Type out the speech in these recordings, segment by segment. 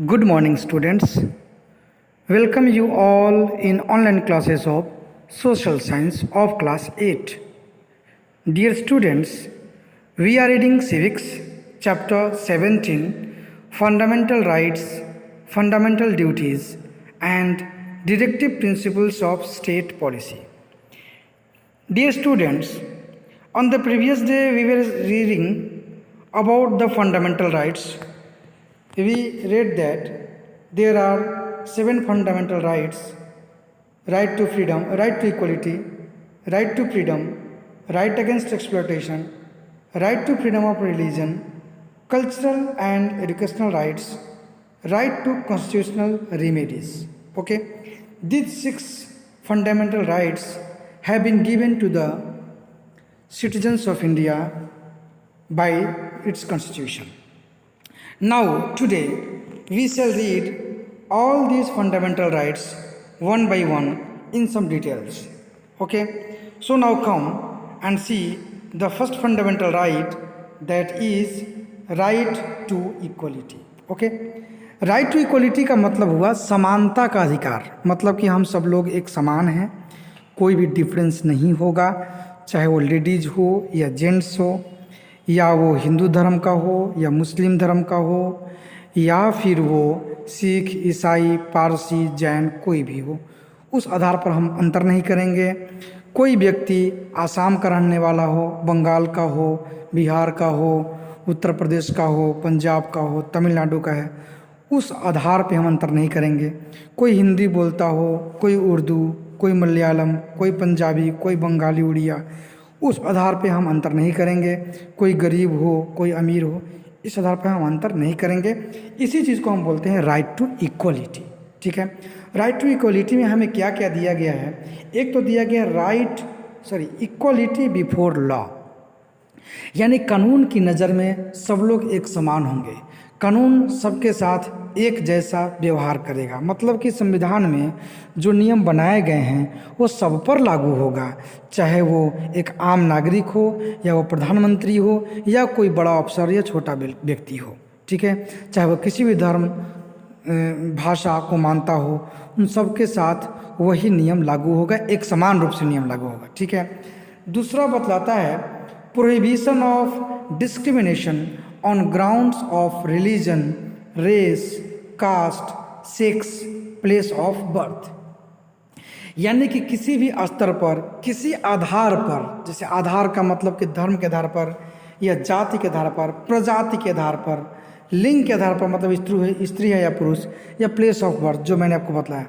Good morning, students. Welcome you all in online classes of Social Science of Class 8. Dear students, we are reading Civics, Chapter 17, Fundamental Rights, Fundamental Duties, and Directive Principles of State Policy. Dear students, on the previous day we were reading about the fundamental rights. We read that there are 7 fundamental rights: right to freedom, right to equality, right to freedom, right against exploitation, right to freedom of religion, cultural and educational rights, right to constitutional remedies. Okay, these 6 fundamental rights have been given to the citizens of India by its constitution. Now, today, we shall read all these fundamental rights one by one in some details. Okay, so now come and see the first fundamental right, that is right to equality. Okay, right to equality का मतलब हुआ समानता का अधिकार, मतलब कि हम सब लोग एक समान हैं, कोई भी डिफरेंस नहीं होगा, चाहे वो लेडीज हो या जेंट्स हो, या वो हिंदू धर्म का हो या मुस्लिम धर्म का हो, या फिर वो सिख, ईसाई, पारसी, जैन कोई भी हो, उस आधार पर हम अंतर नहीं करेंगे। कोई व्यक्ति आसाम का रहने वाला हो, बंगाल का हो, बिहार का हो, उत्तर प्रदेश का हो, पंजाब का हो, तमिलनाडु का है, उस आधार पे हम अंतर नहीं करेंगे। कोई हिंदी बोलता हो, कोई उर्दू, कोई मलयालम, कोई पंजाबी, कोई बंगाली, उड़िया, उस आधार पे हम अंतर नहीं करेंगे। कोई गरीब हो, कोई अमीर हो, इस आधार पे हम अंतर नहीं करेंगे। इसी चीज़ को हम बोलते हैं राइट टू इक्वलिटी। ठीक है, राइट टू इक्वलिटी में हमें क्या क्या दिया गया है? एक तो दिया गया इक्वलिटी बिफोर लॉ, यानी कानून की नज़र में सब लोग एक समान होंगे, कानून सबके साथ एक जैसा व्यवहार करेगा। मतलब कि संविधान में जो नियम बनाए गए हैं वो सब पर लागू होगा, चाहे वो एक आम नागरिक हो, या वो प्रधानमंत्री हो, या कोई बड़ा अफसर या छोटा व्यक्ति हो। ठीक है, चाहे वो किसी भी धर्म भाषा को मानता हो, उन सब के साथ वही नियम लागू होगा, एक समान रूप से नियम लागू होगा। ठीक है, दूसरा बतलाता है prohibition of discrimination on grounds of religion, race, caste, sex, place of birth, यानी कि किसी भी स्तर पर, किसी आधार पर, जैसे आधार का मतलब कि धर्म के आधार पर, या जाति के आधार पर, प्रजाति के आधार पर, लिंग के आधार पर, मतलब स्त्री है या पुरुष, या प्लेस ऑफ बर्थ जो मैंने आपको बताया,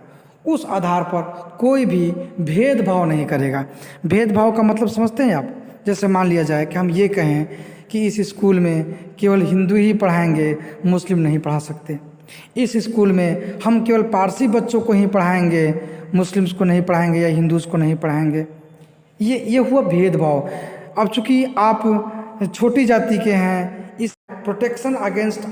उस आधार पर कोई भी भेदभाव नहीं करेगा। भेदभाव का मतलब समझते हैं आप? जैसे मान लिया जाए कि हम ये कहें कि इस स्कूल में केवल हिंदू ही पढ़ाएंगे, मुस्लिम नहीं पढ़ा सकते। इस स्कूल में हम केवल पारसी बच्चों को ही पढ़ाएंगे, मुस्लिम्स को नहीं पढ़ाएंगे या हिंदूज को नहीं पढ़ाएंगे। ये हुआ भेदभाव। अब चूँकि आप छोटी जाति के हैं, इस protection against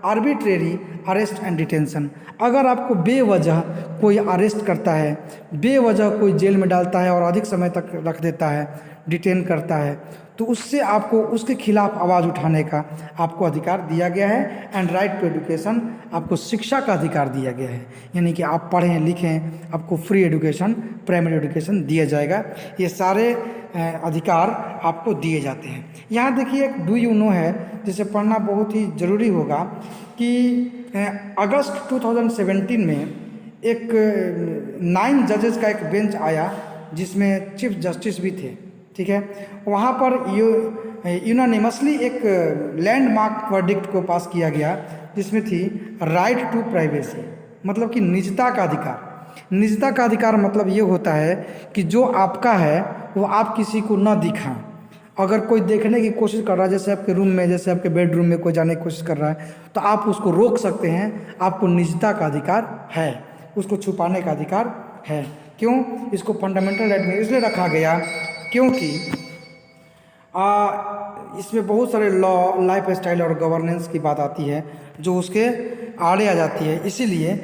arbitrary arrest and detention, अगर आपको बेवजह कोई अरेस्ट करता है, बेवजह कोई जेल में डालता है और अधिक समय तक रख देता है, डिटेन करता है, तो उससे आपको उसके खिलाफ आवाज़ उठाने का आपको अधिकार दिया गया है। एंड राइट टू एजुकेशन, आपको शिक्षा का अधिकार दिया गया है, यानी कि आप पढ़ें लिखें, आपको फ्री एजुकेशन, प्राइमरी एजुकेशन दिया जाएगा। ये सारे अधिकार आपको दिए जाते हैं। यहाँ देखिए एक डू यू नो है, जिसे पढ़ना बहुत ही ज़रूरी होगा कि अगस्त 2017 में एक 9 जजेस का एक बेंच आया, जिसमें चीफ जस्टिस भी थे। ठीक है, वहाँ पर यूनानिमसली एक लैंडमार्क वर्डिक्ट को पास किया गया, जिसमें थी राइट टू प्राइवेसी, मतलब कि निजता का अधिकार। निजता का अधिकार मतलब ये होता है कि जो आपका है वो आप किसी को न दिखाएं। अगर कोई देखने की कोशिश कर रहा है, जैसे आपके रूम में, जैसे आपके बेडरूम में कोई जाने की कोशिश कर रहा है, तो आप उसको रोक सकते हैं। आपको निजता का अधिकार है, उसको छुपाने का अधिकार है। क्यों? इसको फंडामेंटल राइट में इसलिए रखा गया क्योंकि इसमें बहुत सारे लॉ, लाइफ स्टाइल और गवर्नेंस की बात आती है जो उसके आड़े आ जाती है, इसीलिए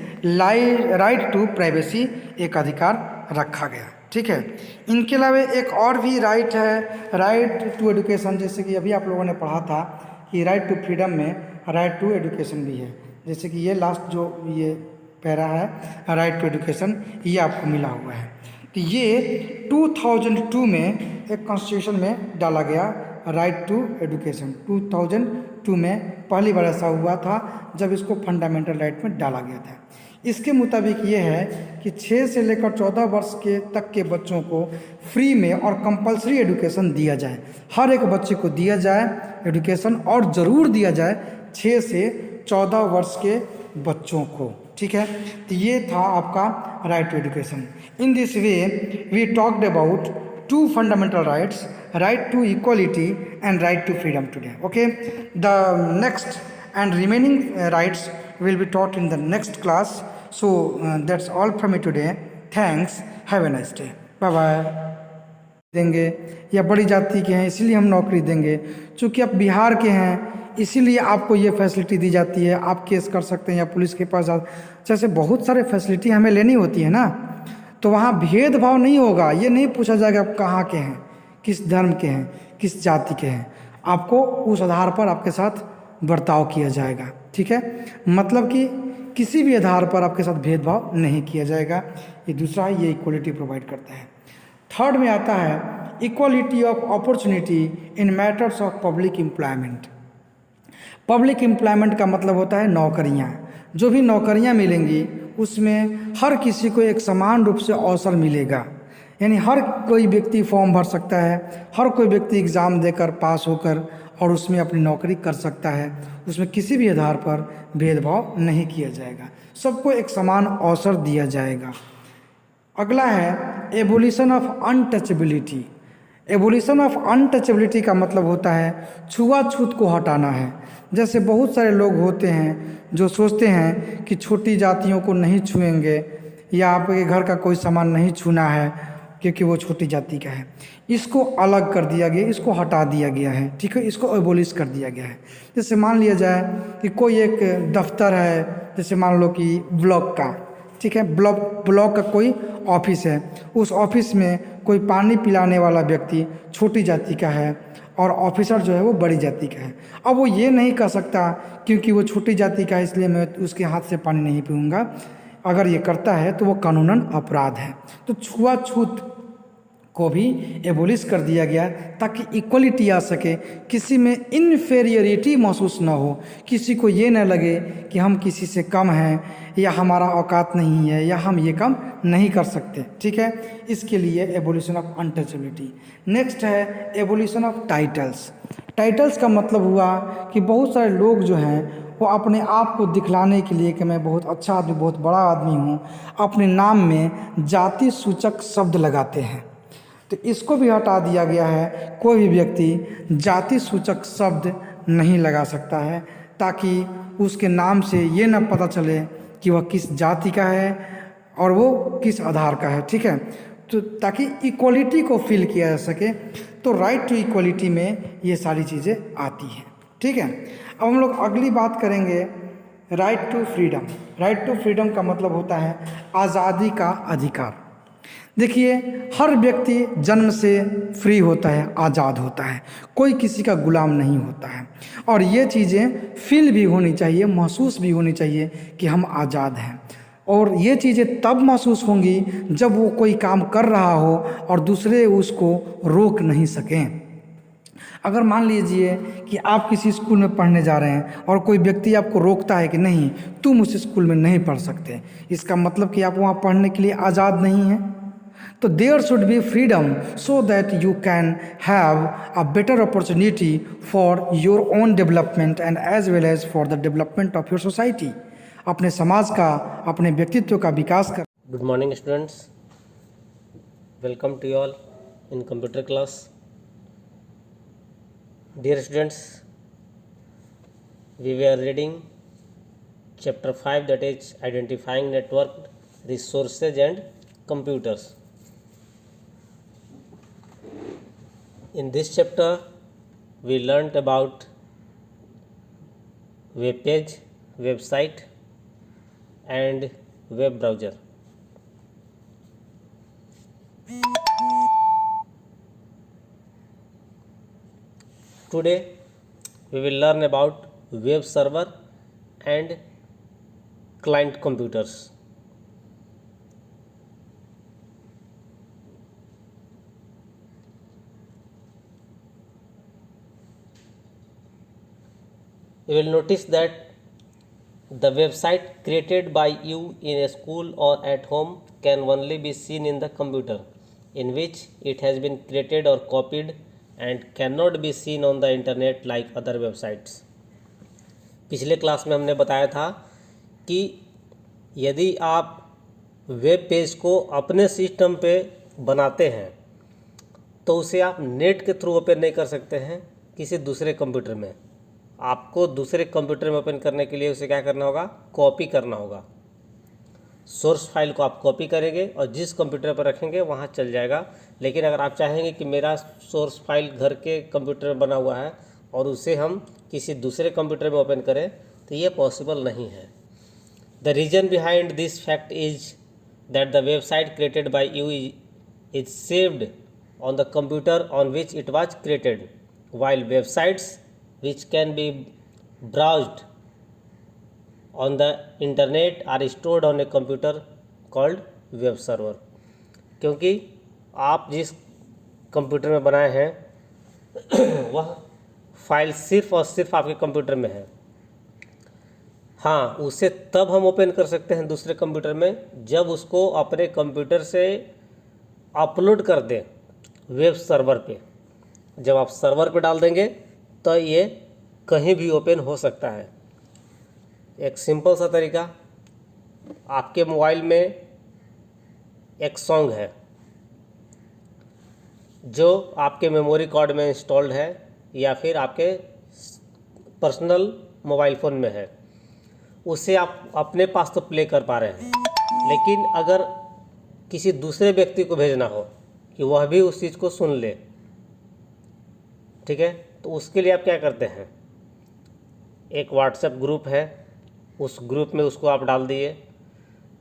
राइट टू प्राइवेसी एक अधिकार रखा गया। ठीक है, इनके अलावा एक और भी राइट है, राइट टू एजुकेशन, जैसे कि अभी आप लोगों ने पढ़ा था कि राइट टू फ्रीडम में राइट टू एजुकेशन भी है। जैसे कि ये लास्ट जो ये पैरा है, राइट टू एजुकेशन, ये आपको मिला हुआ है। तो ये 2002 में एक कॉन्स्टिट्यूशन में डाला गया, राइट टू एजुकेशन 2002 में पहली बार ऐसा हुआ था जब इसको फंडामेंटल राइट में डाला गया था। इसके मुताबिक ये है कि 6 से लेकर 14 वर्ष के तक के बच्चों को फ्री में और कंपलसरी एजुकेशन दिया जाए, हर एक बच्चे को दिया जाए एजुकेशन, और ज़रूर दिया जाए 6 से 14 वर्ष के बच्चों को। ठीक है, तो ये था आपका right to education. In this way we talked about 2 fundamental rights, right to equality and right to freedom today. Okay, the next and remaining rights will be taught in the next class. So that's all from me today. Thanks, have a nice day, bye bye। देंगे या बड़ी जाति के हैं इसीलिए हम नौकरी देंगे, चूँकि आप बिहार के हैं इसीलिए आपको ये फैसिलिटी दी जाती है, आप केस कर सकते हैं या पुलिस के पास जैसे बहुत सारे फैसिलिटी हमें लेनी होती है ना, तो वहाँ भेदभाव नहीं होगा। ये नहीं पूछा जाएगा आप कहाँ के हैं, किस धर्म के हैं, किस जाति के हैं, आपको उस आधार पर आपके साथ बर्ताव किया जाएगा। ठीक है, मतलब कि किसी भी आधार पर आपके साथ भेदभाव नहीं किया जाएगा। ये दूसरा है, ये इक्वलिटी प्रोवाइड करता है। थर्ड में आता है equality of opportunity in matters of public employment. Public employment का मतलब होता है नौकरियाँ। जो भी नौकरियाँ मिलेंगी उसमें हर किसी को एक समान रूप से अवसर मिलेगा, यानी हर कोई व्यक्ति फॉर्म भर सकता है, हर कोई व्यक्ति एग्ज़ाम देकर पास होकर और उसमें अपनी नौकरी कर सकता है। उसमें किसी भी आधार पर भेदभाव नहीं किया जाएगा, सबको एक समान अवसर दिया जाएगा। अगला है abolition of untouchability. Abolition of untouchability का मतलब होता है छुआछूत को हटाना है। जैसे बहुत सारे लोग होते हैं जो सोचते हैं कि छोटी जातियों को नहीं छुएंगे या आपके घर का कोई सामान नहीं छूना है क्योंकि वो छोटी जाति का है, इसको अलग कर दिया गया, इसको हटा दिया गया है। ठीक है, इसको एबोलिश कर दिया गया है। जैसे मान लिया जाए कि कोई एक दफ्तर है, जैसे मान लो कि ब्लॉक का, ठीक है, ब्लॉक का कोई ऑफिस है, उस ऑफिस में कोई पानी पिलाने वाला व्यक्ति छोटी जाति का है और ऑफिसर जो है वो बड़ी जाति का है। अब वो ये नहीं कह सकता क्योंकि वो छोटी जाति का है इसलिए मैं उसके हाथ से पानी नहीं पीऊँगा। अगर ये करता है तो वो कानूनन अपराध है। तो छुआछूत को भी एबोलिश कर दिया गया ताकि इक्वलिटी आ सके, किसी में इन्फेरियरिटी महसूस ना हो, किसी को ये न लगे कि हम किसी से कम हैं या हमारा औकात नहीं है या हम ये काम नहीं कर सकते। ठीक है, इसके लिए एबोलिशन ऑफ अनटचेबिलिटी। नेक्स्ट है एबोलिशन ऑफ टाइटल्स। टाइटल्स का मतलब हुआ कि बहुत सारे लोग जो हैं वो अपने आप को दिखलाने के लिए कि मैं बहुत अच्छा आदमी, बहुत बड़ा आदमी हूँ, अपने नाम में जाति सूचक शब्द लगाते हैं। तो इसको भी हटा दिया गया है, कोई भी व्यक्ति जाति सूचक शब्द नहीं लगा सकता है ताकि उसके नाम से ये न पता चले कि वह किस जाति का है और वो किस आधार का है। ठीक है, तो ताकि इक्वलिटी को फील किया जा सके। तो राइट टू इक्वलिटी में ये सारी चीज़ें आती हैं। ठीक है, अब हम लोग अगली बात करेंगे right to freedom. Right to freedom का मतलब होता है आज़ादी का अधिकार। देखिए, हर व्यक्ति जन्म से फ्री होता है, आज़ाद होता है, कोई किसी का गुलाम नहीं होता है। और ये चीज़ें फील भी होनी चाहिए, महसूस भी होनी चाहिए कि हम आज़ाद हैं। और ये चीज़ें तब महसूस होंगी जब वो कोई काम कर रहा हो और दूसरे उसको रोक नहीं सकें। अगर मान लीजिए कि आप किसी स्कूल में पढ़ने जा रहे हैं और कोई व्यक्ति आपको रोकता है कि नहीं तुम उस स्कूल में नहीं पढ़ सकते, इसका मतलब कि आप वहाँ पढ़ने के लिए आज़ाद नहीं हैं। तो there should be freedom so that you can have a better opportunity for your own development and as well as for the development of your society. अपने समाज का, अपने व्यक्तित्व का विकास कर। Good morning students, welcome to you all in computer class. Dear students, we were reading chapter 5, that is identifying network resources and computers. In this chapter we learnt about web page, website and web browser. Today we will learn about web server and client computers. You will notice that the website created by you in a school or at home can only be seen in the computer in which it has been created or copied and cannot be seen on the internet like other websites. पिछले class में हमने बताया था कि यदि आप web page को अपने सिस्टम पे बनाते हैं तो उसे आप नेट के थ्रू ओपन नहीं कर सकते हैं किसी दूसरे कंप्यूटर में। आपको दूसरे कंप्यूटर में ओपन करने के लिए उसे क्या करना होगा, कॉपी करना होगा। सोर्स फाइल को आप कॉपी करेंगे और जिस कंप्यूटर पर रखेंगे वहाँ चल जाएगा। लेकिन अगर आप चाहेंगे कि मेरा सोर्स फाइल घर के कंप्यूटर में बना हुआ है और उसे हम किसी दूसरे कंप्यूटर में ओपन करें तो ये पॉसिबल नहीं है। The reason behind this fact is that the website created by you is saved on the computer on which it was created, while websites which can be browsed on the internet are stored on a computer called web server. क्योंकि आप जिस computer में बनाए हैं वह file सिर्फ और सिर्फ आपके कंप्यूटर में है। हाँ, उसे तब हम ओपन कर सकते हैं दूसरे कंप्यूटर में जब उसको अपने कंप्यूटर से अपलोड कर दें वेब सर्वर पे। जब आप सर्वर पे डाल देंगे तो ये कहीं भी ओपन हो सकता है। एक सिंपल सा तरीका, आपके मोबाइल में एक सॉन्ग है जो आपके मेमोरी कार्ड में इंस्टॉल्ड है या फिर आपके पर्सनल मोबाइल फ़ोन में है, उसे आप अपने पास तो प्ले कर पा रहे हैं, लेकिन अगर किसी दूसरे व्यक्ति को भेजना हो कि वह भी उस चीज़ को सुन ले, ठीक है, तो उसके लिए आप क्या करते हैं, एक व्हाट्सएप ग्रुप है, उस ग्रुप में उसको आप डाल दिए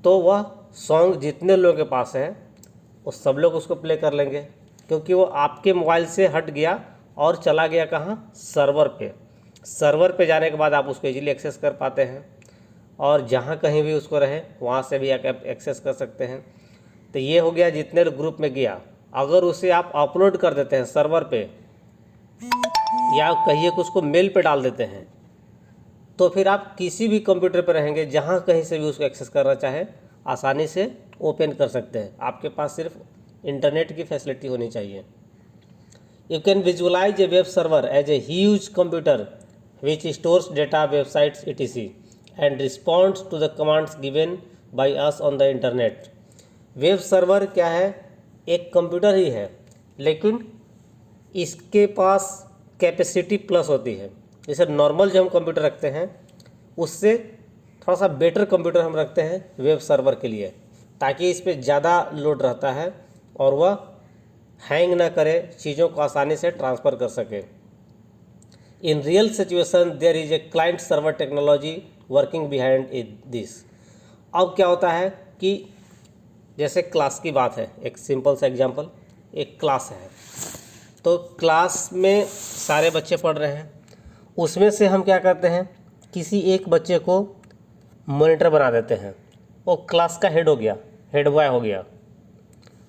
तो वह सॉन्ग जितने लोगों के पास है वो सब लोग उसको प्ले कर लेंगे, क्योंकि वो आपके मोबाइल से हट गया और चला गया कहाँ, सर्वर पे। सर्वर पे जाने के बाद आप उसको इजीली एक्सेस कर पाते हैं और जहाँ कहीं भी उसको रहे वहाँ से भी आप एक्सेस कर सकते हैं। तो ये हो गया जितने ग्रुप में गया। अगर उसे आप अपलोड कर देते हैं सर्वर पे या कहिए कि उसको मेल पे डाल देते हैं तो फिर आप किसी भी कंप्यूटर पर रहेंगे जहाँ कहीं से भी उसको एक्सेस करना चाहे आसानी से ओपन कर सकते हैं। आपके पास सिर्फ इंटरनेट की फैसिलिटी होनी चाहिए। You can visualise a web server as a huge computer which stores data, websites etc and responds to the commands given by us on the internet. Web server क्या है, एक कंप्यूटर ही है लेकिन इसके पास capacity plus होती है। जैसे normal जो हम कंप्यूटर रखते हैं उससे थोड़ा सा बेटर कंप्यूटर हम रखते हैं वेब सर्वर के लिए, ताकि इस पर ज़्यादा लोड रहता है और वह हैंग ना करे, चीज़ों को आसानी से ट्रांसफ़र कर सके। In real situation there is a client server technology working behind this. अब क्या होता है कि जैसे क्लास की बात है, एक सिंपल सा एग्जांपल, एक क्लास है तो क्लास में सारे बच्चे पढ़ रहे हैं, उसमें से हम क्या करते हैं, किसी एक बच्चे को मॉनिटर बना देते हैं, वो क्लास का हेड हो गया, हेड बॉय हो गया।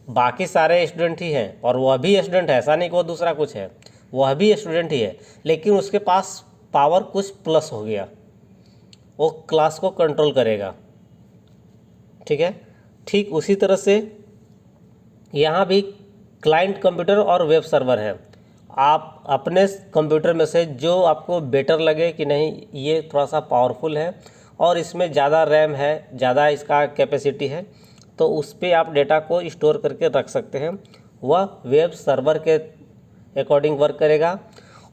बाकी सारे स्टूडेंट ही हैं और वह भी स्टूडेंट है, ऐसा नहीं कि वो दूसरा कुछ है, वह भी स्टूडेंट ही है, लेकिन उसके पास पावर कुछ प्लस हो गया, वो क्लास को कंट्रोल करेगा। ठीक है, ठीक उसी तरह से यहाँ भी क्लाइंट कंप्यूटर और वेब सर्वर है। आप अपने कंप्यूटर में से जो आपको बेटर लगे कि नहीं ये थोड़ा सा पावरफुल है और इसमें ज़्यादा रैम है, ज़्यादा इसका कैपेसिटी है, तो उस पर आप डेटा को स्टोर करके रख सकते हैं। वह वेब सर्वर के अकॉर्डिंग वर्क करेगा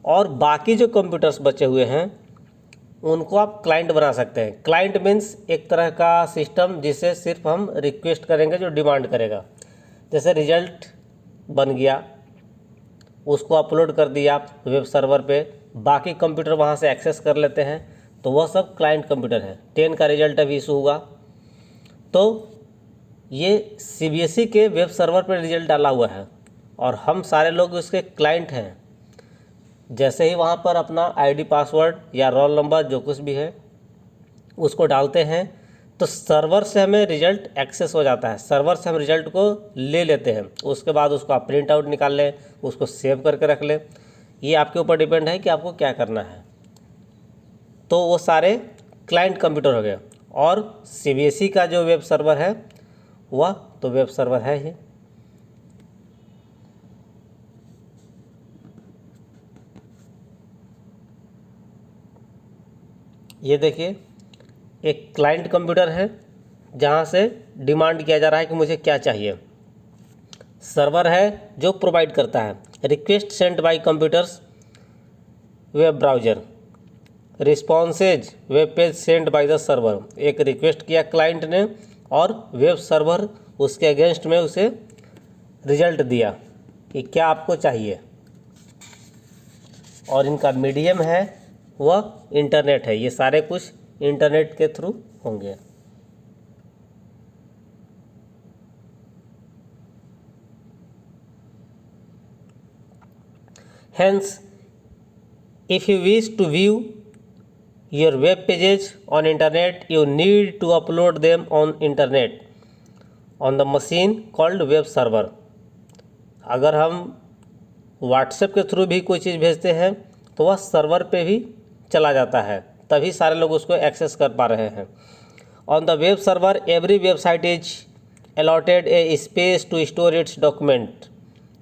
और बाकी जो कंप्यूटर्स बचे हुए हैं उनको आप क्लाइंट बना सकते हैं। क्लाइंट मीन्स एक तरह का सिस्टम जिसे सिर्फ हम रिक्वेस्ट करेंगे, जो डिमांड करेगा। जैसे रिजल्ट बन गया, उसको अपलोड कर दिया आप वेब सर्वर पे, बाकी कंप्यूटर वहाँ से एक्सेस कर लेते हैं, तो वह सब क्लाइंट कंप्यूटर है। 10 का रिजल्ट अभी इशू हुआ तो ये CBSE के वेब सर्वर पर रिजल्ट डाला हुआ है और हम सारे लोग उसके क्लाइंट हैं। जैसे ही वहाँ पर अपना ID पासवर्ड या रोल नंबर जो कुछ भी है उसको डालते हैं तो सर्वर से हमें रिजल्ट एक्सेस हो जाता है, सर्वर से हम रिजल्ट को ले लेते हैं, उसके बाद उसको आप प्रिंट आउट निकाल लें, उसको सेव करके रख लें। ये आपके ऊपर डिपेंड है कि आपको क्या करना है। तो वो सारे क्लाइंट कंप्यूटर हो गए। और सीबीएसई का जो वेब सर्वर है वह तो वेब सर्वर है ही। ये देखिए एक क्लाइंट कंप्यूटर है जहाँ से डिमांड किया जा रहा है कि मुझे क्या चाहिए। सर्वर है जो प्रोवाइड करता है। Request sent by computers web browser, responses web page sent by the server. एक रिक्वेस्ट किया क्लाइंट ने और वेब सर्वर उसके अगेंस्ट में उसे रिजल्ट दिया कि क्या आपको चाहिए। और इनका मीडियम है वह इंटरनेट है। ये सारे कुछ इंटरनेट के थ्रू होंगे। Hence, if you wish to view your web pages on internet, you need to upload them on internet on the machine called web server। अगर हम व्हाट्सएप के थ्रू भी कोई चीज़ भेजते हैं तो वह सर्वर पे भी चला जाता है, तभी सारे लोग उसको एक्सेस कर पा रहे हैं। On the web server every website is allotted a space to store its document.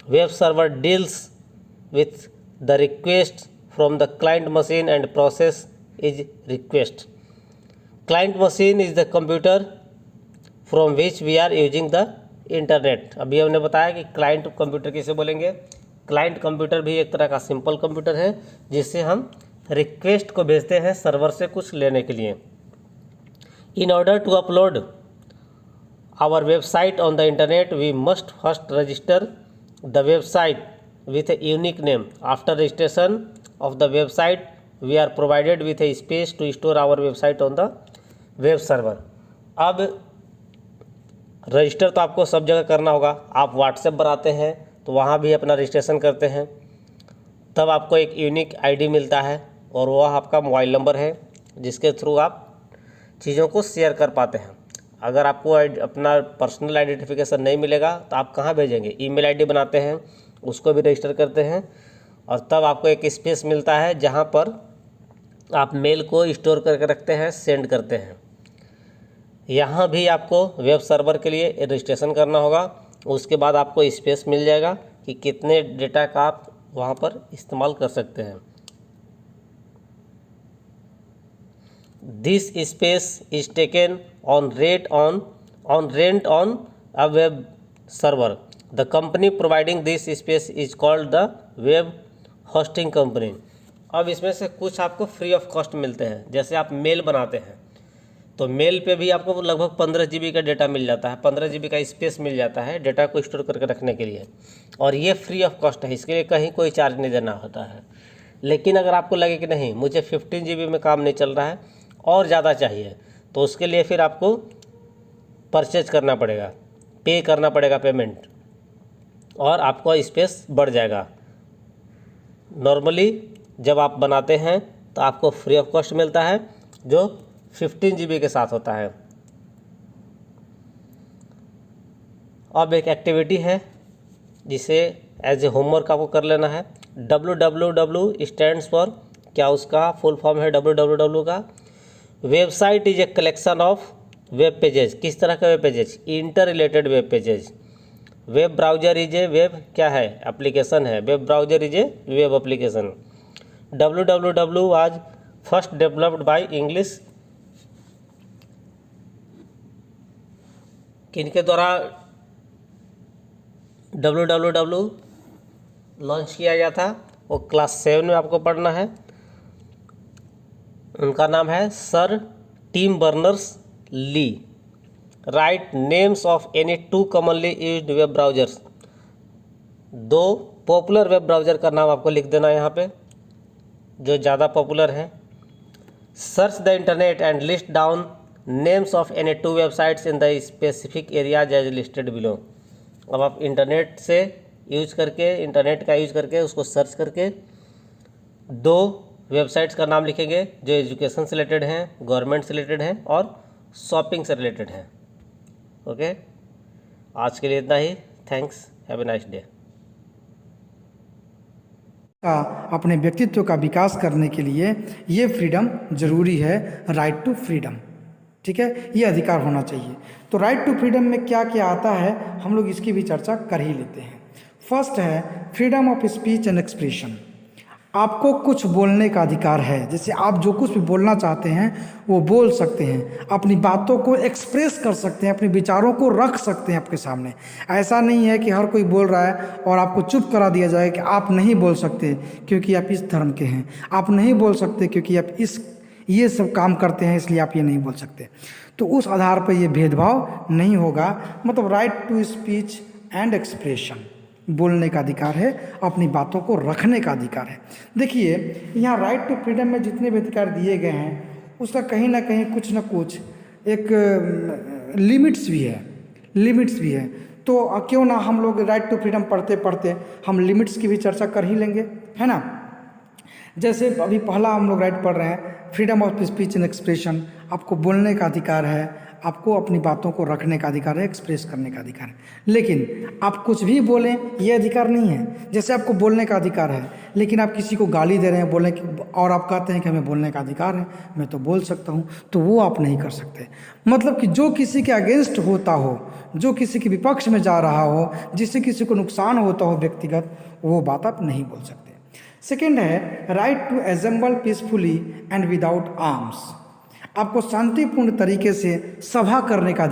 Web server deals with the request from the client machine and process is request। Client machine is the computer from which we are using the internet। अभी हमने बताया कि client computer किसे बोलेंगे। Client computer भी एक तरह का सिंपल कंप्यूटर है जिससे हम रिक्वेस्ट को भेजते हैं सर्वर से कुछ लेने के लिए। In order to upload our website on the internet, we must first register the website with a unique name। After registration of the website, we are provided with a space to store our website on the web server। अब register तो आपको सब जगह करना होगा। आप WhatsApp बनाते हैं तो वहाँ भी अपना रजिस्ट्रेशन करते हैं, तब आपको एक यूनिक आईडी मिलता है और वह आपका मोबाइल नंबर है जिसके थ्रू आप चीज़ों को शेयर कर पाते हैं। अगर आपको अपना पर्सनल आइडेंटिफिकेशन नहीं मिलेगा तो आप कहाँ भेजेंगे। ईमेल आईडी बनाते हैं, उसको भी रजिस्टर करते हैं और तब आपको एक स्पेस मिलता है जहाँ पर आप मेल को स्टोर करके रखते हैं, सेंड करते हैं। यहाँ भी आपको वेब सर्वर के लिए रजिस्ट्रेशन करना होगा। उसके बाद आपको स्पेस मिल जाएगा कि कितने डेटा का आप वहाँ पर इस्तेमाल कर सकते हैं। This space is taken on rent on a web server. The company providing this space is called the web hosting company। अब इसमें से कुछ आपको फ्री ऑफ कॉस्ट मिलते हैं। जैसे आप मेल बनाते हैं तो मेल पे भी आपको लगभग 15 GB का डेटा मिल जाता है, 15 GB का स्पेस मिल जाता है डेटा को स्टोर करके रखने के लिए, और ये फ्री ऑफ कॉस्ट है। इसके लिए कहीं कोई चार्ज नहीं देना होता है। लेकिन अगर आपको लगे कि नहीं मुझे 15 GB में काम नहीं चल रहा है और ज़्यादा चाहिए, तो उसके लिए फिर आपको परचेज करना पड़ेगा, पे करना पड़ेगा पेमेंट, और आपका स्पेस बढ़ जाएगा। नॉर्मली जब आप बनाते हैं तो आपको फ्री ऑफ कॉस्ट मिलता है जो 15 GB के साथ होता है। अब एक एक्टिविटी है जिसे एज ए होमवर्क आपको कर लेना है। www स्टैंड्स फॉर, क्या उसका फुल फॉर्म है www का? Website is a collection of web pages. किस तरह का web pages? Inter related web pages. Web browser is a web, क्या है? एप्लीकेशन है। Web browser is a web application. www was first developed by English. किनके द्वारा www launch किया गया था? वो क्लास 7 में आपको पढ़ना है। उनका नाम है sir Tim Berners Lee. Write names of any 2 commonly used web browsers. 2 popular web browser का नाम आपको लिख देना है यहाँ पे जो ज़्यादा पॉपुलर हैं। Search the internet and list down names of any 2 websites in the specific areas as listed below. अब आप इंटरनेट का यूज करके उसको सर्च करके 2 वेबसाइट्स का नाम लिखेंगे जो एजुकेशन से रिलेटेड हैं, गवर्नमेंट से रिलेटेड हैं और शॉपिंग से रिलेटेड है। ओके, आज के लिए इतना ही। Thanks, have a nice day. का अपने व्यक्तित्व का विकास करने के लिए ये फ्रीडम जरूरी है, राइट टू फ्रीडम। ठीक है, ये अधिकार होना चाहिए। तो राइट टू फ्रीडम में क्या क्या आता है, हम लोग इसकी भी चर्चा कर ही लेते हैं। फर्स्ट है freedom of speech and expression. आपको कुछ बोलने का अधिकार है, जैसे आप जो कुछ भी बोलना चाहते हैं वो बोल सकते हैं, अपनी बातों को एक्सप्रेस कर सकते हैं, अपने विचारों को रख सकते हैं आपके सामने। ऐसा नहीं है कि हर कोई बोल रहा है और आपको चुप करा दिया जाए कि आप नहीं बोल सकते क्योंकि आप इस धर्म के हैं, आप नहीं बोल सकते क्योंकि आप ये सब काम करते हैं इसलिए आप ये नहीं बोल सकते। तो उस आधार पर ये भेदभाव नहीं होगा। मतलब right to speech and expression, बोलने का अधिकार है, अपनी बातों को रखने का अधिकार है। देखिए यहाँ राइट टू फ्रीडम में जितने भी अधिकार दिए गए हैं उसका कहीं ना कहीं कुछ ना कुछ एक लिमिट्स भी है। तो क्यों ना हम लोग राइट टू फ्रीडम पढ़ते पढ़ते हम लिमिट्स की भी चर्चा कर ही लेंगे, है ना। जैसे अभी पहला हम लोग राइट पढ़ रहे हैं, freedom of speech and expression. आपको बोलने का अधिकार है, आपको अपनी बातों को रखने का अधिकार है, एक्सप्रेस करने का अधिकार है। लेकिन आप कुछ भी बोलें ये अधिकार नहीं है। जैसे आपको बोलने का अधिकार है लेकिन आप किसी को गाली दे रहे हैं बोलने की, और आप कहते हैं कि हमें बोलने का अधिकार है, मैं तो बोल सकता हूँ, तो वो आप नहीं कर सकते। मतलब कि जो किसी के अगेंस्ट होता हो, जो किसी के विपक्ष में जा रहा हो, जिससे किसी को नुकसान होता हो व्यक्तिगत, वो बात आप नहीं बोल सकते। सेकेंड है right to assemble peacefully and without arms. आपको शांतिपूर्ण तरीके से सभा करने का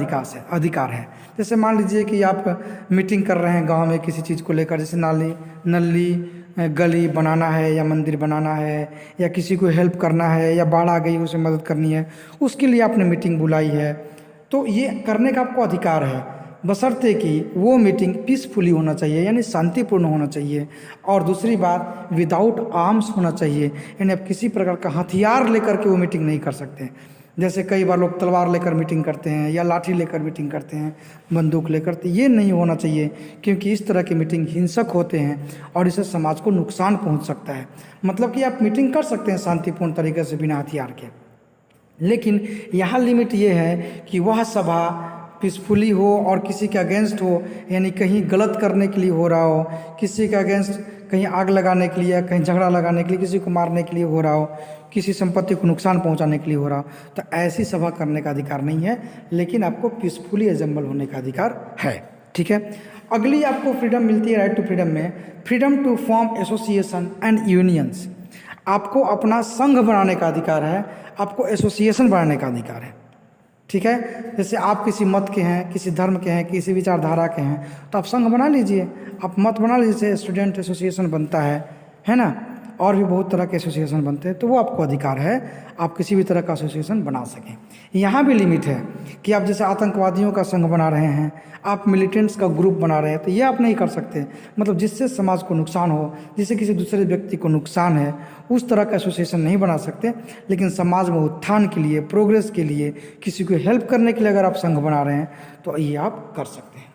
अधिकार है। जैसे मान लीजिए कि आप मीटिंग कर रहे हैं गांव में किसी चीज़ को लेकर, जैसे नली गली बनाना है या मंदिर बनाना है या किसी को हेल्प करना है या बाढ़ आ गई उसे मदद करनी है, उसके लिए आपने मीटिंग बुलाई है, तो ये करने का आपको अधिकार है, बशर्ते कि वो मीटिंग पीसफुली होना चाहिए, यानी शांतिपूर्ण होना चाहिए। और दूसरी बात विदाउट आर्म्स होना चाहिए, यानी आप किसी प्रकार का हथियार लेकर के वो मीटिंग नहीं कर सकते। जैसे कई बार लोग तलवार लेकर मीटिंग करते हैं या लाठी लेकर मीटिंग करते हैं, बंदूक लेकर, तो ये नहीं होना चाहिए, क्योंकि इस तरह के मीटिंग हिंसक होते हैं और इससे समाज को नुकसान पहुंच सकता है। मतलब कि आप मीटिंग कर सकते हैं शांतिपूर्ण तरीके से बिना हथियार के, लेकिन यहाँ लिमिट ये है कि वह सभा पीसफुली हो और किसी के अगेंस्ट हो, यानी कहीं गलत करने के लिए हो रहा हो, किसी के अगेंस्ट कहीं आग लगाने के लिए, कहीं झगड़ा लगाने के लिए, किसी को मारने के लिए हो रहा हो, किसी संपत्ति को नुकसान पहुंचाने के लिए हो रहा हो, तो ऐसी सभा करने का अधिकार नहीं है। लेकिन आपको पीसफुली असेंबल होने का अधिकार है। ठीक है, अगली आपको फ्रीडम मिलती है राइट टू फ्रीडम में, freedom to form association and unions. आपको अपना संघ बनाने का अधिकार है, आपको एसोसिएशन बनाने का अधिकार है। ठीक है, जैसे आप किसी मत के हैं, किसी धर्म के हैं, किसी विचारधारा के हैं, तो आप संघ बना लीजिए, आप मत बना लीजिए, स्टूडेंट एसोसिएशन बनता है ना, और भी बहुत तरह के एसोसिएशन बनते हैं, तो वो आपको अधिकार है, आप किसी भी तरह का एसोसिएशन बना सकें। यहाँ भी लिमिट है कि आप जैसे आतंकवादियों का संघ बना रहे हैं, आप मिलिटेंट्स का ग्रुप बना रहे हैं, तो ये आप नहीं कर सकते। मतलब जिससे समाज को नुकसान हो, जिससे किसी दूसरे व्यक्ति को नुकसान है, उस तरह का एसोसिएशन नहीं बना सकते। लेकिन समाज में उत्थान के लिए, प्रोग्रेस के लिए, किसी को हेल्प करने के लिए अगर आप संघ बना रहे हैं तो ये आप कर सकते हैं।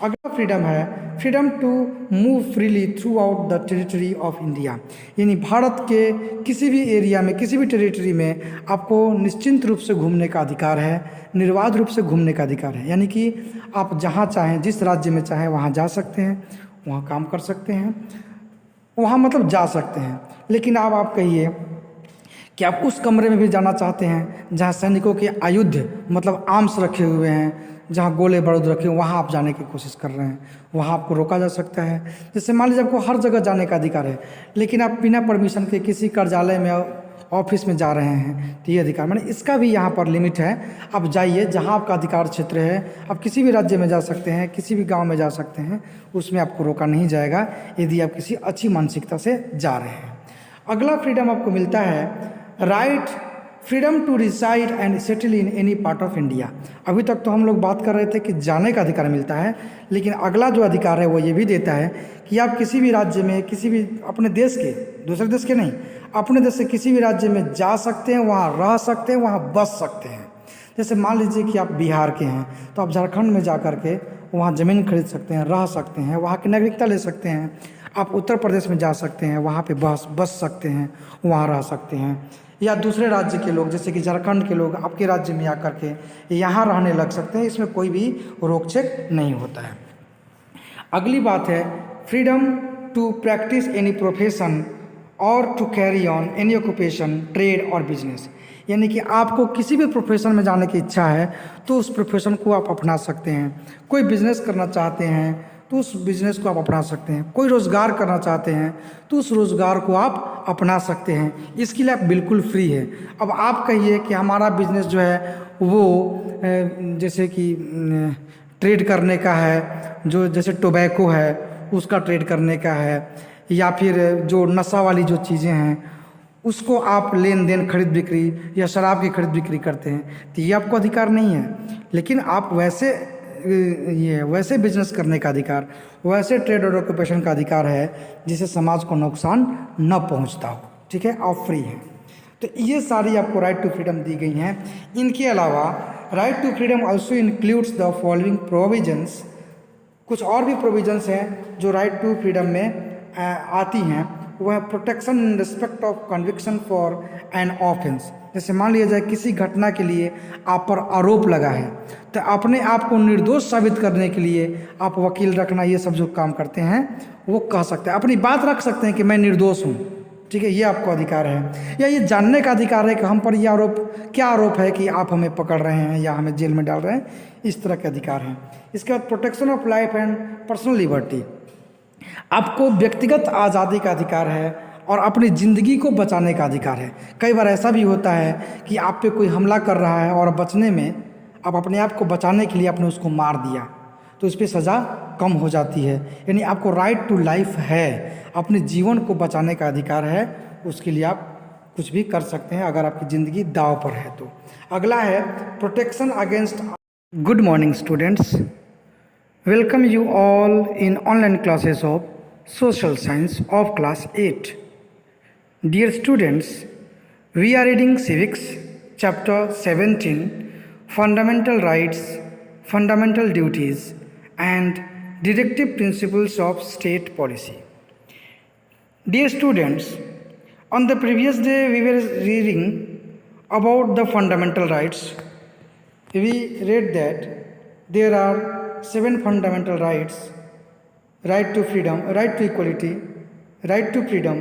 अगला फ्रीडम है freedom to move freely throughout the territory of India. यानी भारत के किसी भी एरिया में, किसी भी टेरिटरी में आपको निश्चिंत रूप से घूमने का अधिकार है, निर्बाध रूप से घूमने का अधिकार है। यानी कि आप जहाँ चाहें, जिस राज्य में चाहें वहाँ जा सकते हैं, वहाँ काम कर सकते हैं, वहाँ मतलब जा सकते हैं। लेकिन अब आप कहिए कि आप उस कमरे में भी जाना चाहते हैं जहाँ सैनिकों के आयुध मतलब आर्म्स रखे हुए हैं, जहाँ गोले बारूद रखे हुए, वहाँ आप जाने की कोशिश कर रहे हैं, वहाँ आपको रोका जा सकता है। जैसे मान लीजिए आपको हर जगह जाने का अधिकार है, लेकिन आप बिना परमिशन के किसी कार्यालय में, ऑफिस में जा रहे हैं, तो ये अधिकार, मैंने इसका भी यहाँ पर लिमिट है। आप जाइए जहाँ आपका अधिकार क्षेत्र है, आप किसी भी राज्य में जा सकते हैं, किसी भी गाँव में जा सकते हैं, उसमें आपको रोका नहीं जाएगा यदि आप किसी अच्छी मानसिकता से जा रहे हैं। अगला फ्रीडम आपको मिलता है right freedom to reside and settle in any part of India. अभी तक तो हम लोग बात कर रहे थे कि जाने का अधिकार मिलता है, लेकिन अगला जो अधिकार है वो ये भी देता है कि आप किसी भी राज्य में, किसी भी अपने देश के, दूसरे देश के नहीं, अपने देश से किसी भी राज्य में जा सकते हैं, वहाँ रह सकते हैं, वहाँ बस सकते हैं। जैसे मान लीजिए कि आप बिहार के हैं तो आप झारखंड में जा कर के वहाँ ज़मीन खरीद सकते हैं, रह सकते हैं, वहाँ की नागरिकता ले सकते हैं। आप उत्तर प्रदेश में जा सकते हैं, वहाँ पे बस सकते हैं, वहाँ रह सकते हैं, या दूसरे राज्य के लोग जैसे कि झारखंड के लोग आपके राज्य में आकर के यहाँ रहने लग सकते हैं। इसमें कोई भी रोक छेक नहीं होता है। अगली बात है freedom to practice any profession और to carry on any occupation, trade और बिजनेस। यानी कि आपको किसी भी प्रोफेशन में जाने की इच्छा है तो उस प्रोफेशन को आप अपना सकते हैं। कोई बिजनेस करना चाहते हैं तो उस बिजनेस को आप अपना सकते हैं। कोई रोज़गार करना चाहते हैं तो उस रोज़गार को आप अपना सकते हैं। इसके लिए आप बिल्कुल फ्री है। अब आप कहिए कि हमारा बिजनेस जो है वो जैसे कि ट्रेड करने का है, जो जैसे टोबैको है उसका ट्रेड करने का है, या फिर जो नशा वाली जो चीज़ें हैं उसको आप लेन देन खरीद बिक्री या शराब की खरीद बिक्री करते हैं, तो ये आपको अधिकार नहीं है। लेकिन आप वैसे बिजनेस करने का अधिकार, वैसे ट्रेड और ऑक्यूपेशन का अधिकार है जिससे समाज को नुकसान न पहुंचता हो। ठीक है, आप फ्री हैं। तो ये सारी आपको राइट टू फ्रीडम दी गई हैं। इनके अलावा right to freedom also includes the following provisions. कुछ और भी प्रोविजंस हैं जो राइट टू फ्रीडम में आती हैं। वह protection in respect of conviction for an offence. जैसे मान लिया जाए किसी घटना के लिए आप पर आरोप लगा है, तो अपने आप को निर्दोष साबित करने के लिए आप वकील रखना, ये सब जो काम करते हैं वो कह सकते हैं, अपनी बात रख सकते हैं कि मैं निर्दोष हूँ। ठीक है, ये आपको अधिकार है। या ये जानने का अधिकार है कि हम पर ये क्या आरोप है कि आप हमें पकड़ रहे हैं या हमें जेल में डाल रहे हैं, इस तरह के अधिकार हैं। इसके बाद protection of life and personal liberty. आपको व्यक्तिगत आज़ादी का अधिकार है और अपनी ज़िंदगी को बचाने का अधिकार है। कई बार ऐसा भी होता है कि आप पे कोई हमला कर रहा है और बचने में, आप अपने आप को बचाने के लिए आपने उसको मार दिया, तो इस पर सज़ा कम हो जाती है। यानी आपको राइट टू लाइफ है, अपने जीवन को बचाने का अधिकार है, उसके लिए आप कुछ भी कर सकते हैं अगर आपकी ज़िंदगी दांव पर है तो। अगला है protection against. Good morning students, welcome you all in online classes of social science of class 8. Dear students, we are reading civics chapter 17, fundamental rights, fundamental duties and directive principles of state policy. Dear students, on the previous day we were reading about the fundamental rights. We read that there are 7 fundamental rights: right to freedom, right to equality, right to freedom,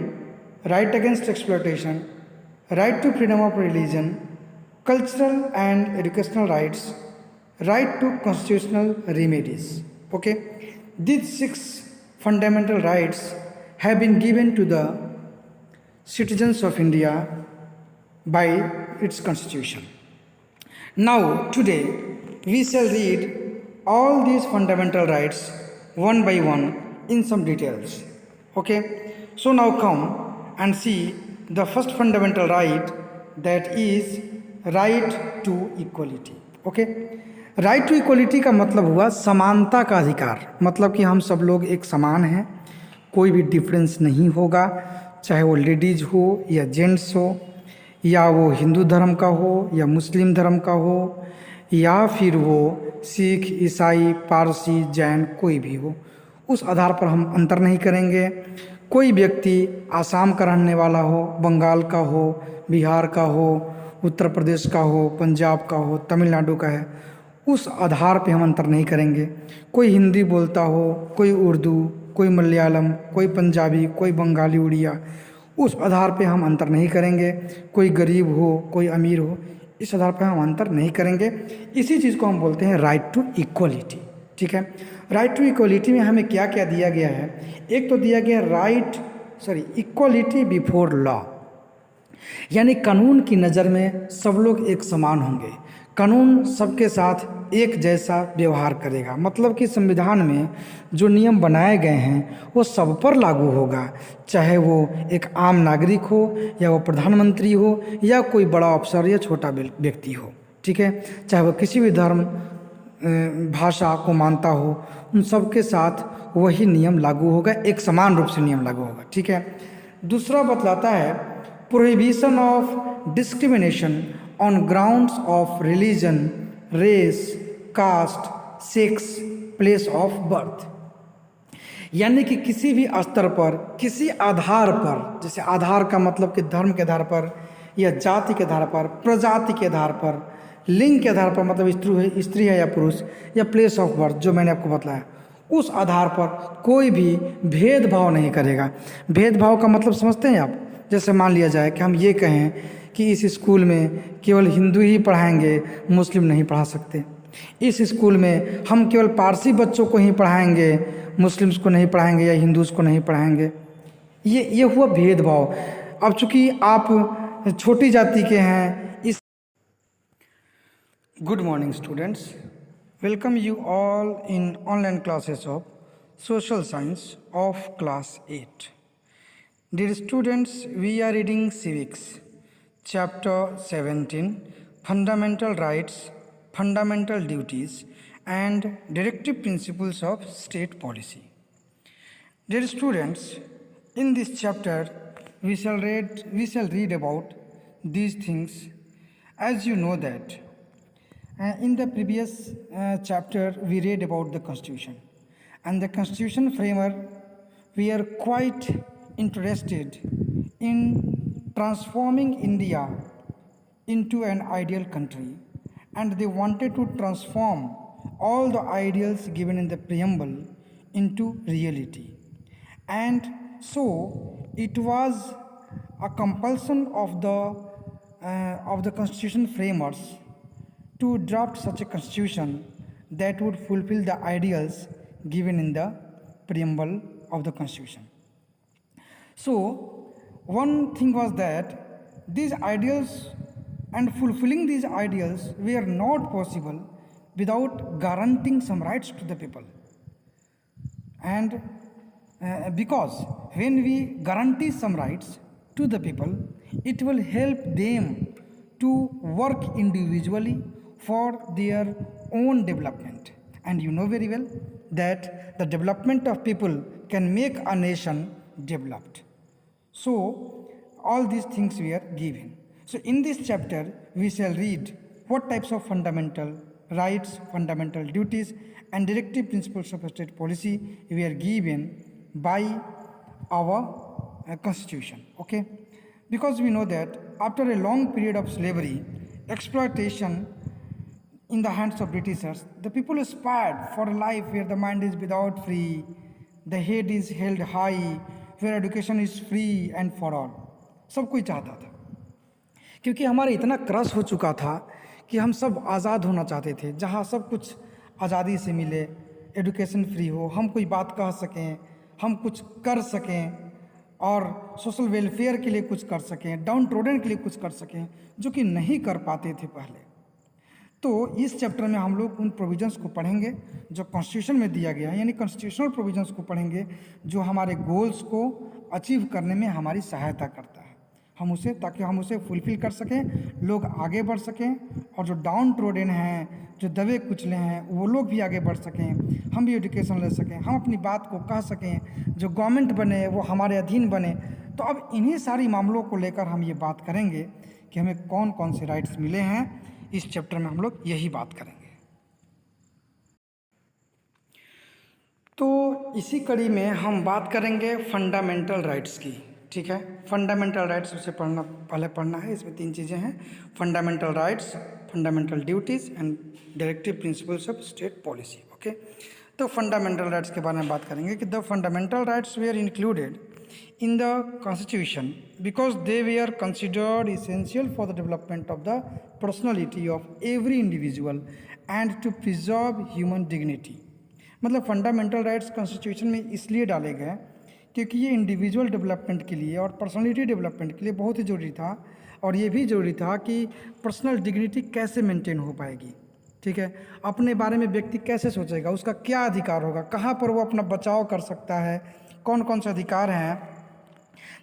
right against exploitation, right to freedom of religion, cultural and educational rights, right to constitutional remedies. Okay, these 6 fundamental rights have been given to the citizens of India by its constitution. Now today we shall read all these fundamental rights one by one in some details. Okay, so now come and see the first fundamental right, that is right to equality. Okay, right to equality का मतलब हुआ समानता का अधिकार। मतलब कि हम सब लोग एक समान हैं, कोई भी डिफरेंस नहीं होगा, चाहे वो लेडीज हो या जेंट्स हो, या वो हिंदू धर्म का हो या मुस्लिम धर्म का हो, या फिर वो सिख, ईसाई, पारसी, जैन कोई भी हो, उस आधार पर हम अंतर नहीं करेंगे। कोई व्यक्ति आसाम का रहने वाला हो, बंगाल का हो, बिहार का हो, उत्तर प्रदेश का हो, पंजाब का हो, तमिलनाडु का है, उस आधार पे हम अंतर नहीं करेंगे। कोई हिंदी बोलता हो, कोई उर्दू, कोई मलयालम, कोई पंजाबी, कोई बंगाली, उड़िया, उस आधार पे हम अंतर नहीं करेंगे। कोई गरीब हो, कोई अमीर हो, इस आधार पर हम अंतर नहीं करेंगे। इसी चीज़ को हम बोलते हैं राइट टू इक्वलिटी। ठीक है, राइट टू इक्वलिटी में हमें क्या क्या दिया गया है? एक तो दिया गया इक्वलिटी बिफोर लॉ, यानी कानून की नज़र में सब लोग एक समान होंगे, कानून सबके साथ एक जैसा व्यवहार करेगा। मतलब कि संविधान में जो नियम बनाए गए हैं वो सब पर लागू होगा, चाहे वो एक आम नागरिक हो या वो प्रधानमंत्री हो या कोई बड़ा अफसर या छोटा व्यक्ति हो। ठीक है, चाहे वो किसी भी धर्म भाषा को मानता हो, उन सबके साथ वही नियम लागू होगा, एक समान रूप से नियम लागू होगा। ठीक है, दूसरा बतलाता है prohibition of discrimination on grounds of religion, race, caste, sex, place of birth. यानी कि किसी भी स्तर पर, किसी आधार पर, जैसे आधार का मतलब कि धर्म के आधार पर या जाति के आधार पर, प्रजाति के आधार पर, लिंग के आधार पर, मतलब स्त्री है या पुरुष, या प्लेस ऑफ बर्थ जो मैंने आपको बताया, उस आधार पर कोई भी भेदभाव नहीं करेगा। भेदभाव का मतलब समझते हैं आप? जैसे मान लिया जाए कि हम ये कहें कि इस स्कूल में केवल हिंदू ही पढ़ाएंगे, मुस्लिम नहीं पढ़ा सकते। इस स्कूल में हम केवल पारसी बच्चों को ही पढ़ाएंगे, मुस्लिम्स को नहीं पढ़ाएंगे या हिंदूज को नहीं पढ़ाएंगे। ये हुआ भेदभाव। अब चूंकि आप छोटी जाति के हैं, इस good morning students, welcome you all in online classes of social science of class 8. Dear students, we are reading Civics, Chapter 17, Fundamental Rights, Fundamental Duties, and Directive Principles of State Policy. Dear students, in this chapter, we shall read about these things. As you know that, in the previous chapter, we read about the Constitution. And the Constitution framer, we are quite interested in transforming India into an ideal country, and they wanted to transform all the ideals given in the preamble into reality. And so it was a compulsion of the constitution framers to draft such a constitution that would fulfill the ideals given in the preamble of the constitution. So, one thing was that these ideals and fulfilling these ideals were not possible without guaranteeing some rights to the people. And because when we guarantee some rights to the people, it will help them to work individually for their own development. And you know very well that the development of people can make a nation developed. So all these things were given. So in this chapter we shall read what types of fundamental rights, fundamental duties, and directive principles of state policy were given by our constitution. Okay, because we know that after a long period of slavery, exploitation in the hands of Britishers, the people aspired for a life where the mind is without free, the head is held high, where education is free and for all. सब कोई चाहता था, क्योंकि हमारा इतना crush हो चुका था कि हम सब आज़ाद होना चाहते थे, जहाँ सब कुछ आज़ादी से मिले, एजुकेशन फ्री हो, हम कोई बात कह सकें, हम कुछ कर सकें और सोशल वेलफेयर के लिए कुछ कर सकें, डाउन ट्रोडन के लिए कुछ कर सकें, जो कि नहीं कर पाते थे पहले। तो इस चैप्टर में हम लोग उन प्रोविजंस को पढ़ेंगे जो कॉन्स्टिट्यूशन में दिया गया है, यानी कॉन्स्टिट्यूशनल प्रोविजंस को पढ़ेंगे जो हमारे गोल्स को अचीव करने में हमारी सहायता करता है, ताकि हम उसे फुलफिल कर सकें, लोग आगे बढ़ सकें, और जो डाउन ट्रोडन हैं, जो दबे कुचले हैं, वो लोग भी आगे बढ़ सकें, हम भी एजुकेशन ले सकें, हम अपनी बात को कह सकें, जो गवर्नमेंट बने वो हमारे अधीन बने। तो अब इन्हीं सारी मामलों को लेकर हम ये बात करेंगे कि हमें कौन कौन से राइट्स मिले हैं। इस चैप्टर में हम लोग यही बात करेंगे। तो इसी कड़ी में हम बात करेंगे फंडामेंटल राइट्स की। ठीक है, फंडामेंटल राइट्स सबसे पहले पढ़ना है। इसमें 3 चीज़ें हैं: fundamental rights, fundamental duties and directive principles of state policy. Okay, तो फंडामेंटल राइट्स के बारे में बात करेंगे कि the fundamental rights were included in the constitution because they were considered essential for the development of the personality of every individual and to preserve human dignity। मतलब fundamental rights constitution में इसलिए डाले गए क्योंकि ये इंडिविजुअल डेवलपमेंट के लिए और पर्सनालिटी डेवलपमेंट के लिए बहुत ही ज़रूरी था, और ये भी ज़रूरी था कि पर्सनल डिग्निटी कैसे मेंटेन हो पाएगी। ठीक है, अपने बारे में व्यक्ति कैसे सोचेगा, उसका क्या अधिकार होगा, कहाँ पर वो अपना बचाव कर सकता है, कौन कौन से अधिकार हैं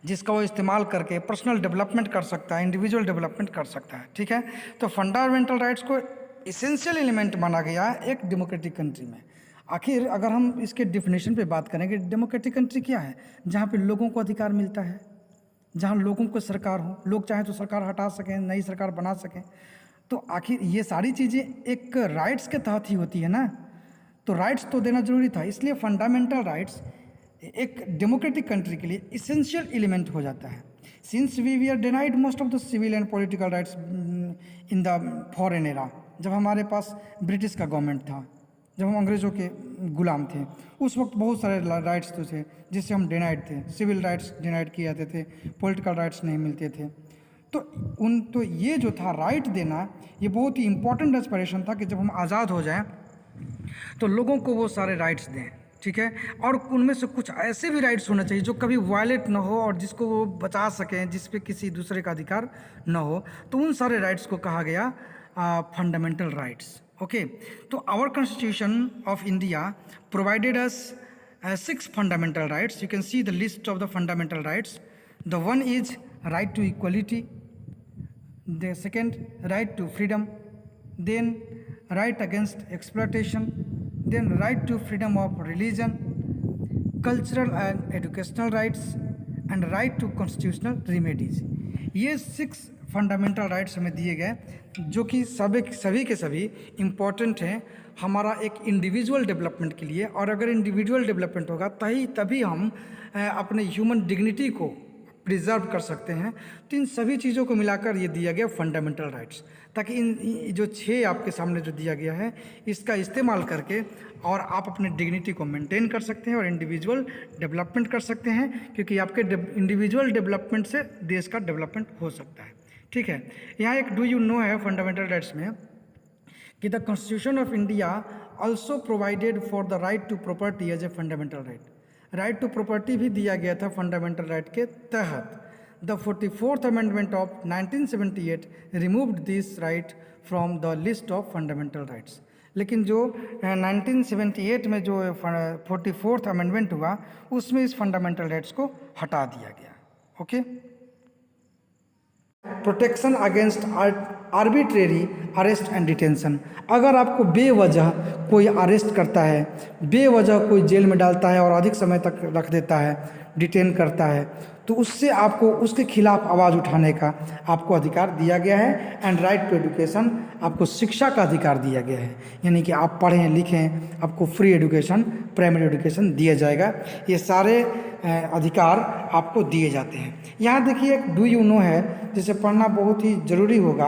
जिसका वो इस्तेमाल करके पर्सनल डेवलपमेंट कर सकता है, इंडिविजुअल डेवलपमेंट कर सकता है। ठीक है, तो फंडामेंटल राइट्स को इसेंशियल एलिमेंट माना गया एक डेमोक्रेटिक कंट्री में। आखिर अगर हम इसके डिफिनेशन पे बात करें कि डेमोक्रेटिक कंट्री क्या है, जहाँ पे लोगों को अधिकार मिलता है, जहाँ लोगों को सरकार हो, लोग चाहें तो सरकार हटा सकें, नई सरकार बना सकें। तो आखिर ये सारी चीज़ें एक राइट्स के तहत ही होती है ना, तो राइट्स तो देना जरूरी था। इसलिए फंडामेंटल राइट्स एक डेमोक्रेटिक कंट्री के लिए इसेंशियल एलिमेंट हो जाता है। Since we are denied most of the civil and political rights in the foreign era, जब हमारे पास ब्रिटिश का गवर्नमेंट था, जब हम अंग्रेज़ों के गुलाम थे, उस वक्त बहुत सारे राइट्स तो थे जिससे हम डिनाइड थे। सिविल राइट्स डिनाइड किए जाते थे, पॉलिटिकल राइट्स नहीं मिलते थे। तो ये जो था राइट देना, ये बहुत ही इम्पोर्टेंट एस्पिरेशन था कि जब हम आज़ाद हो जाएं तो लोगों को वो सारे राइट्स दें, ठीक है। और उनमें से कुछ ऐसे भी राइट्स होना चाहिए जो कभी वायलेट ना हो और जिसको वो बचा सकें, जिस पे किसी दूसरे का अधिकार ना हो। तो उन सारे राइट्स को कहा गया फंडामेंटल राइट्स। ओके, तो our constitution of India provided us 6 fundamental rights. You can see the list of the fundamental rights. The one is right to equality. The second, right to freedom. Then right against exploitation. Then right to freedom of religion, cultural and educational rights, and right to constitutional remedies. ये 6 fundamental rights हमें दिए गए जो कि सभी के सभी important हैं हमारा एक इंडिविजुअल डेवलपमेंट के लिए। और अगर इंडिविजुअल डेवलपमेंट होगा तभी हम अपने ह्यूमन डिग्निटी को प्रिजर्व कर सकते हैं। तो इन सभी चीज़ों को मिलाकर ये दिया गया फंडामेंटल राइट्स, ताकि इन जो 6 आपके सामने जो दिया गया है इसका इस्तेमाल करके और आप अपने डिग्निटी को मेंटेन कर सकते हैं और इंडिविजुअल डेवलपमेंट कर सकते हैं, क्योंकि आपके इंडिविजुअल डेवलपमेंट से देश का डेवलपमेंट हो सकता है। ठीक है, यहाँ एक डू यू नो है फंडामेंटल राइट्स में कि the constitution of India also provided for the right to property as a fundamental right. Right to property भी दिया गया था फंडामेंटल राइट के तहत। The 44th amendment of 1978 removed this right from the list of fundamental rights. लेकिन जो 1978 में जो 44th अमेंडमेंट हुआ उसमें इस फंडामेंटल राइट्स को हटा दिया गया। Okay, protection against arbitrary arrest and detention. अगर आपको बेवजह कोई अरेस्ट करता है, बेवजह कोई जेल में डालता है और अधिक समय तक रख देता है, डिटेन करता है, तो उससे आपको उसके खिलाफ आवाज़ उठाने का आपको अधिकार दिया गया है। एंड राइट टू एजुकेशन, आपको शिक्षा का अधिकार दिया गया है, यानी कि आप पढ़ें लिखें, आपको फ्री एजुकेशन, प्राइमरी एजुकेशन दिया जाएगा। ये सारे अधिकार आपको दिए जाते हैं। यहाँ देखिए एक डू यू नो है जिसे पढ़ना बहुत ही ज़रूरी होगा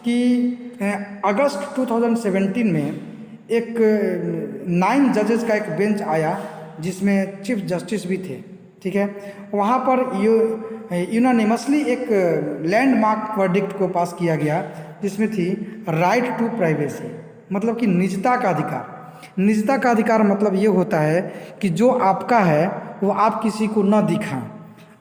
कि अगस्त 2017 में एक 9 जजेस का एक बेंच आया जिसमें चीफ जस्टिस भी थे। ठीक है, वहाँ पर यूनानिमसली एक लैंडमार्क वर्डिक्ट को पास किया गया जिसमें थी राइट टू प्राइवेसी, मतलब कि निजता का अधिकार। निजता का अधिकार मतलब ये होता है कि जो आपका है वो आप किसी को न दिखाएं।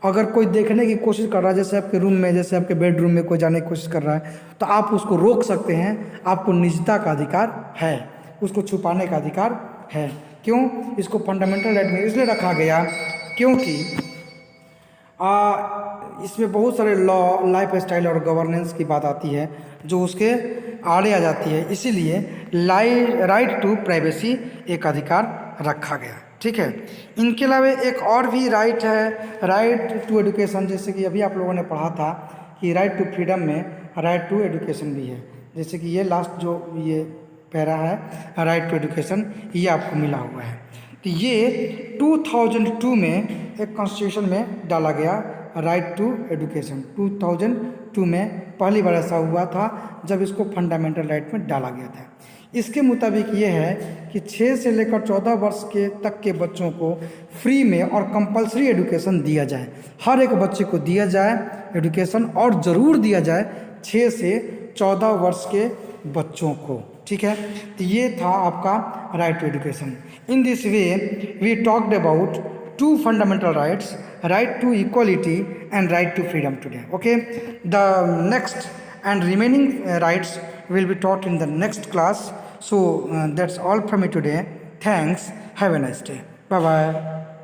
अगर कोई देखने की कोशिश कर रहा है, जैसे आपके रूम में, जैसे आपके बेडरूम में कोई जाने की कोशिश कर रहा है, तो आप उसको रोक सकते हैं। आपको निजता का अधिकार है, उसको छुपाने का अधिकार है। क्यों? इसको फंडामेंटल राइट में इसलिए रखा गया क्योंकि इसमें बहुत सारे लॉ, लाइफ स्टाइल और गवर्नेंस की बात आती है जो उसके आड़े आ जाती है, इसीलिए राइट टू प्राइवेसी एक अधिकार रखा गया। ठीक है, इनके अलावा एक और भी राइट है, राइट टू एजुकेशन। जैसे कि अभी आप लोगों ने पढ़ा था कि राइट टू फ्रीडम में राइट टू एजुकेशन भी है। जैसे कि ये लास्ट जो ये पैरा है राइट टू एजुकेशन, ये आपको मिला हुआ है। तो ये 2002 में एक कॉन्स्टिट्यूशन में डाला गया राइट टू एजुकेशन। 2002 में पहली बार ऐसा हुआ था जब इसको फंडामेंटल राइट में डाला गया था। इसके मुताबिक ये है कि 6 से लेकर 14 वर्ष के तक के बच्चों को फ्री में और कंपलसरी एजुकेशन दिया जाए। हर एक बच्चे को दिया जाए एजुकेशन, और ज़रूर दिया जाए 6 से 14 वर्ष के बच्चों को। ठीक है, तो ये था आपका right to education. In this way we talked about 2 fundamental rights, right to equality and right to freedom today. Okay, the next and remaining rights will be taught in the next class. So that's all from me today. Thanks. Have a nice day. Bye bye.